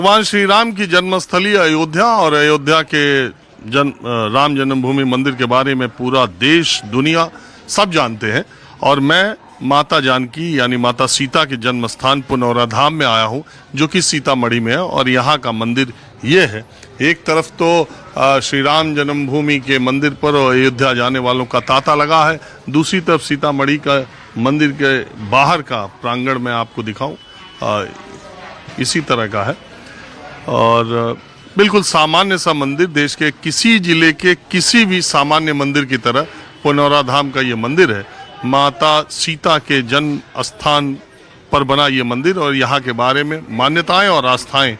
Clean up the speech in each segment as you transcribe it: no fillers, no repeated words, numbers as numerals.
भगवान श्री राम की जन्मस्थली अयोध्या और अयोध्या के राम जन्मभूमि मंदिर के बारे में पूरा देश दुनिया सब जानते हैं। और मैं माता जानकी यानी माता सीता के जन्म स्थान पुनौरा धाम में आया हूं, जो कि सीतामढ़ी में है। और यहाँ का मंदिर ये है। एक तरफ तो श्री राम जन्मभूमि के मंदिर पर अयोध्या जाने वालों का तांता लगा है, दूसरी तरफ सीतामढ़ी का मंदिर के बाहर का प्रांगण मैं आपको दिखाऊं, इसी तरह का है। और बिल्कुल सामान्य सा मंदिर, देश के किसी जिले के किसी भी सामान्य मंदिर की तरह पुनौरा धाम का ये मंदिर है। माता सीता के जन्म स्थान पर बना ये मंदिर, और यहाँ के बारे में मान्यताएं और आस्थाएं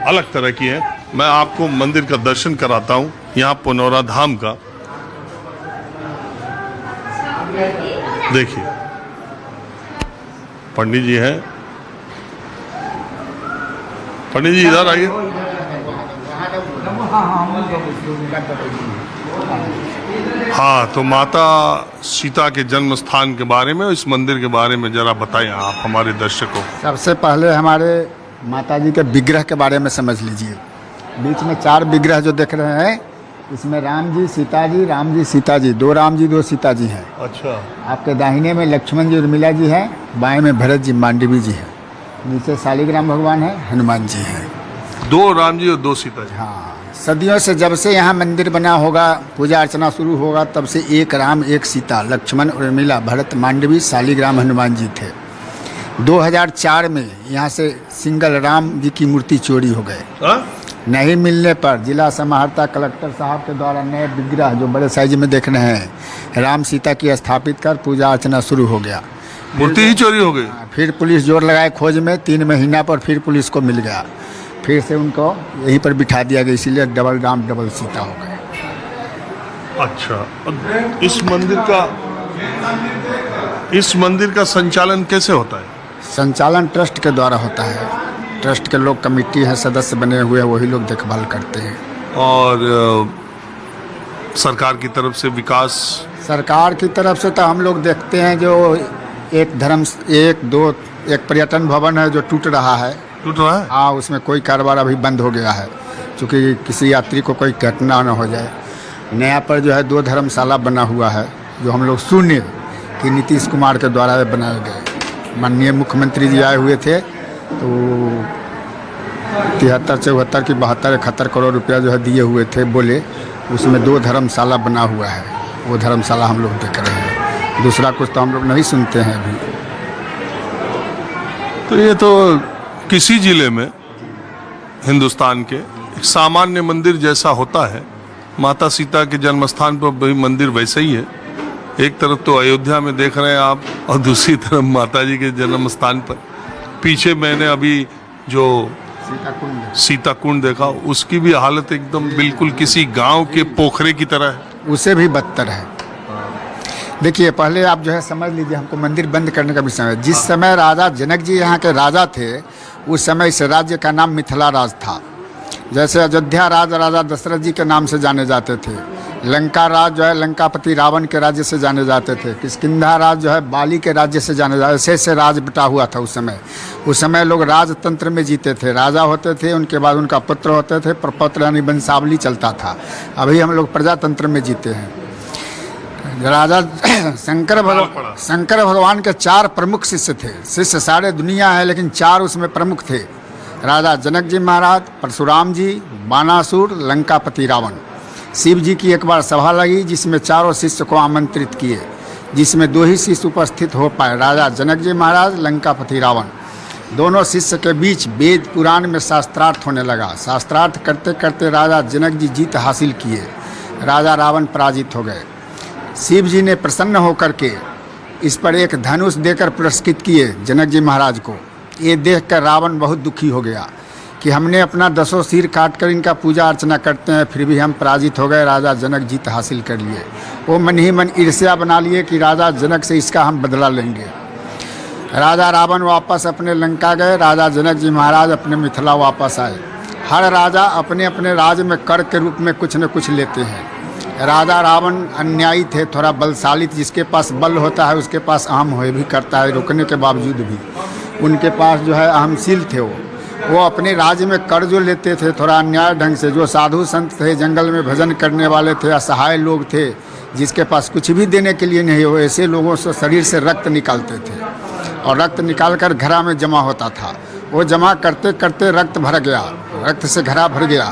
अलग तरह की हैं। मैं आपको मंदिर का दर्शन कराता हूँ यहाँ पुनौरा धाम का। देखिए पंडित जी हैं। पंडित जी इधर आइए। हाँ, तो माता सीता के जन्म स्थान के बारे में, इस मंदिर के बारे में जरा बताएं आप हमारे दर्शकों को। सबसे पहले हमारे माता जी के विग्रह के बारे में समझ लीजिए। बीच में 4 विग्रह जो देख रहे हैं, इसमें राम जी सीता जी, 2 राम जी 2 सीता जी हैं। अच्छा। आपके दाहिने में लक्ष्मण जी उर्मिला जी हैं, बाएं में भरत जी मांडवी जी हैं, नीचे शालिग्राम भगवान है, हनुमान जी हैं। 2 राम जी और 2 सीता जी। हाँ, सदियों से जब से यहाँ मंदिर बना होगा, पूजा अर्चना शुरू होगा, तब से 1 राम 1 सीता, लक्ष्मण उर्मिला भरत मांडवी शालिग्राम हनुमान जी थे। 2004 में यहाँ से सिंगल राम जी की मूर्ति चोरी हो गए। नहीं मिलने पर जिला समाहर्ता कलेक्टर साहब के द्वारा नए विग्रह जो बड़े साइज में देख रहे हैं राम सीता की स्थापित कर पूजा अर्चना शुरू हो गया। मूर्ति ही चोरी हो गई। फिर पुलिस जोर लगाए खोज में, 3 महीना पर फिर पुलिस को मिल गया। फिर से उनको यहीं पर बिठा दिया गया, इसीलिए डबल राम डबल सीता हो गए। अच्छा, इस मंदिर का संचालन कैसे होता है? संचालन ट्रस्ट के द्वारा होता है। ट्रस्ट के लोग कमेटी हैं, सदस्य बने हुए हैं, वही लोग देखभाल करते हैं। और सरकार की तरफ से विकास? सरकार की तरफ से तो हम लोग देखते हैं जो एक पर्यटन भवन है जो टूट रहा है। हाँ, उसमें कोई कारोबार अभी बंद हो गया है, क्योंकि किसी यात्री को कोई घटना न हो जाए। नया पर जो है 2 धर्मशाला बना हुआ है, जो हम लोग सुने कि नीतीश कुमार के द्वारा बनाए गए। माननीय मुख्यमंत्री जी आए हुए थे, तो 73, 74 की 72, 71 करोड़ रुपया जो है दिए हुए थे, बोले उसमें 2 धर्मशाला बना हुआ है। वो धर्मशाला हम लोग देख रहे हैं, दूसरा कुछ तो हम लोग नहीं सुनते हैं अभी। तो ये तो किसी जिले में हिंदुस्तान के एक सामान्य मंदिर जैसा होता है। माता सीता के जन्म स्थान पर भी मंदिर वैसा ही है। एक तरफ तो अयोध्या में देख रहे हैं आप, और दूसरी तरफ माता जी के जन्म स्थान पर। पीछे मैंने अभी जो सीता कुंड देखा, उसकी भी हालत एकदम बिल्कुल किसी गांव के पोखरे की तरह है। उसे भी बदतर है। देखिए, पहले आप जो है समझ लीजिए, हमको मंदिर बंद करने का भी समय। जिस समय राजा जनक जी यहाँ के राजा थे, उस समय इस राज्य का नाम मिथिला राज था। जैसे अयोध्या राज राजा दशरथ जी के नाम से जाने जाते थे, लंका राज जो है लंकापति रावण के राज्य से जाने जाते थे, किष्किंधा राज जो है बाली के राज्य से जाने जाते। ऐसे राज बटा हुआ था उस समय। उस समय लोग राजतंत्र में जीते थे, राजा होते थे, उनके बाद उनका पुत्र होते थे, प्रपौत्र यानी वंशावली चलता था। अभी हम लोग प्रजातंत्र में जीते हैं। राजा शंकर भगवान के 4 प्रमुख शिष्य थे। शिष्य सारे दुनिया है, लेकिन 4 उसमें प्रमुख थे। राजा जनक जी महाराज, परशुराम जी, बानासुर, लंकापति रावण। शिव जी की एक बार सभा लगी, जिसमें 4 शिष्य को आमंत्रित किए, जिसमें 2 ही शिष्य उपस्थित हो पाए, राजा जनक जी महाराज, लंकापति रावण। दोनों शिष्य के बीच वेद पुराण में शास्त्रार्थ होने लगा। शास्त्रार्थ करते करते राजा जनक जी जीत हासिल किए, राजा रावण पराजित हो गए। शिव जी ने प्रसन्न होकर के इस पर एक धनुष देकर पुरस्कृत किए जनक जी महाराज को। ये देखकर रावण बहुत दुखी हो गया कि हमने अपना 10 सिर काट कर इनका पूजा अर्चना करते हैं, फिर भी हम पराजित हो गए, राजा जनक जीत हासिल कर लिए। वो मन ही मन ईर्ष्या बना लिए कि राजा जनक से इसका हम बदला लेंगे। राजा रावण वापस अपने लंका गए, राजा जनक जी महाराज अपने मिथिला वापस आए। हर राजा अपने अपने राज में कर के रूप में कुछ न कुछ लेते हैं। राजा रावण अन्यायी थे, थोड़ा बलशाली, जिसके पास बल होता है उसके पास अहम हो भी करता है, रुकने के बावजूद भी। उनके पास जो है अहमशील थे वो। वो अपने राज्य में कर जो लेते थे थोड़ा अन्याय ढंग से, जो साधु संत थे, जंगल में भजन करने वाले थे, असहाय लोग थे, जिसके पास कुछ भी देने के लिए नहीं हो, ऐसे लोगों से शरीर से रक्त निकालते थे और रक्त निकाल कर घड़ा में जमा होता था। वो जमा करते करते रक्त भर गया, रक्त से घड़ा भर गया।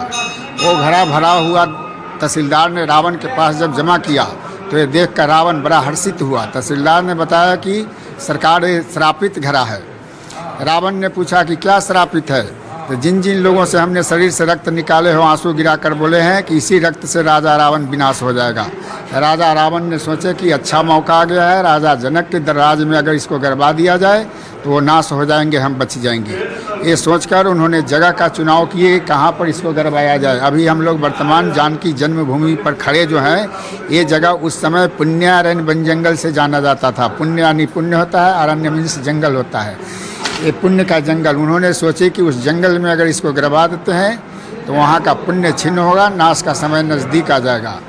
वो घड़ा भरा हुआ तहसीलदार ने रावण के पास जब जमा किया तो ये देख कर रावण बड़ा हर्षित हुआ। तहसीलदार ने बताया कि सरकार ये श्रापित घड़ा है। रावण ने पूछा कि क्या श्रापित है? तो जिन जिन लोगों से हमने शरीर से रक्त निकाले हो, आंसू गिराकर बोले हैं कि इसी रक्त से राजा रावण विनाश हो जाएगा। राजा रावण ने सोचे कि अच्छा मौका आ गया है, राजा जनक के दरराज में अगर इसको गरबा दिया जाए तो वो नाश हो जाएंगे, हम बच जाएंगे। ये सोचकर उन्होंने जगह का चुनाव किए कहाँ पर इसको गरबाया जाए। अभी हम लोग वर्तमान जानकी जन्मभूमि पर खड़े जो हैं, ये जगह उस समय पुण्यारण्य वन जंगल से जाना जाता था। पुण्य यानी पुण्य होता है, अरण्य मीन्स जंगल होता है। ये पुण्य का जंगल, उन्होंने सोचे कि उस जंगल में अगर इसको गिरवा देते हैं तो वहाँ का पुण्य छिन्न होगा, नाश का समय नज़दीक आ जाएगा।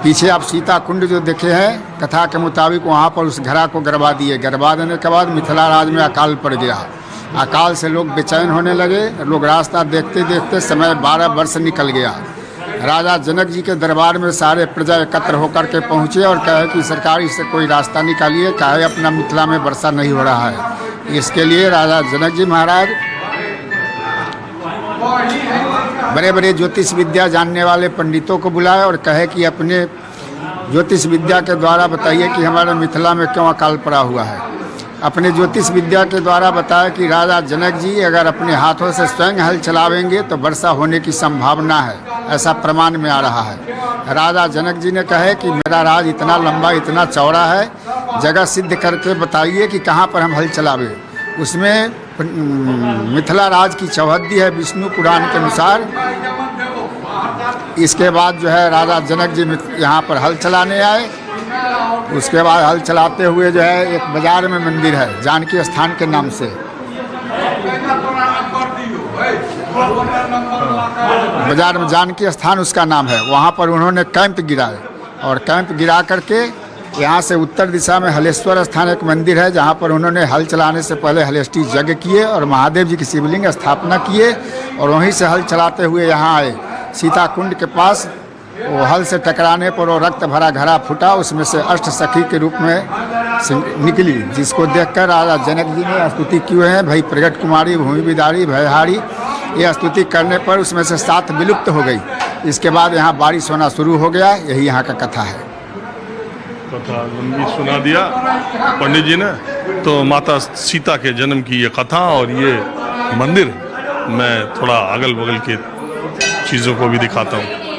पीछे आप सीता कुंड जो देखे हैं, कथा के मुताबिक वहाँ पर उस घड़ा को गिरवा दिए। गिरवा देने के बाद मिथिला राज में अकाल पड़ गया। अकाल से लोग बेचैन होने लगे। लोग रास्ता देखते देखते समय 12 वर्ष निकल गया। राजा जनक जी के दरबार में सारे प्रजा एकत्र होकर के पहुँचे और कहे कि सरकार इससे कोई रास्ता निकालिए, काहे अपना मिथिला में वर्षा नहीं हो रहा है। इसके लिए राजा जनक जी महाराज बड़े बड़े ज्योतिष विद्या जानने वाले पंडितों को बुलाए और कहे कि अपने ज्योतिष विद्या के द्वारा बताइए कि हमारे मिथिला में क्यों अकाल पड़ा हुआ है। अपने ज्योतिष विद्या के द्वारा बताया कि राजा जनक जी अगर अपने हाथों से स्वयं हल चलावेंगे तो वर्षा होने की संभावना है, ऐसा प्रमाण में आ रहा है। राजा जनक जी ने कहे कि मेरा राज इतना लंबा, इतना चौड़ा है, जगह सिद्ध करके बताइए कि कहाँ पर हम हल चलावे। उसमें मिथिला राज की चौहद्दी है विष्णु पुराण के अनुसार। इसके बाद जो है राजा जनक जी यहाँ पर हल चलाने आए। उसके बाद हल चलाते हुए जो है एक बाजार में मंदिर है जानकी स्थान के नाम से। बाजार में जानकी स्थान उसका नाम है। वहाँ पर उन्होंने कैंप गिराए और कैंप गिरा करके यहाँ से उत्तर दिशा में हलेश्वर स्थान एक मंदिर है, जहाँ पर उन्होंने हल चलाने से पहले हलेष्टि यज्ञ किए और महादेव जी की शिवलिंग स्थापना किए और वहीं से हल चलाते हुए यहाँ आए। सीता कुंड के पास वो हल से टकराने पर वो रक्त भरा घड़ा फूटा, उसमें से अष्ट सखी के रूप में निकली, जिसको देखकर राजा जनक जी ने स्तुति किए हैं, भाई प्रगट कुमारी, भूमि बिदारी, भयहारी। ये स्तुति करने पर उसमें से 7 विलुप्त हो गई। इसके बाद यहाँ बारिश होना शुरू हो गया। यही यहाँ का कथा है। कथा लंबी सुना दिया पंडित जी ने। तो माता सीता के जन्म की ये कथा और ये मंदिर, मैं थोड़ा अगल बगल के चीज़ों को भी दिखाता हूँ।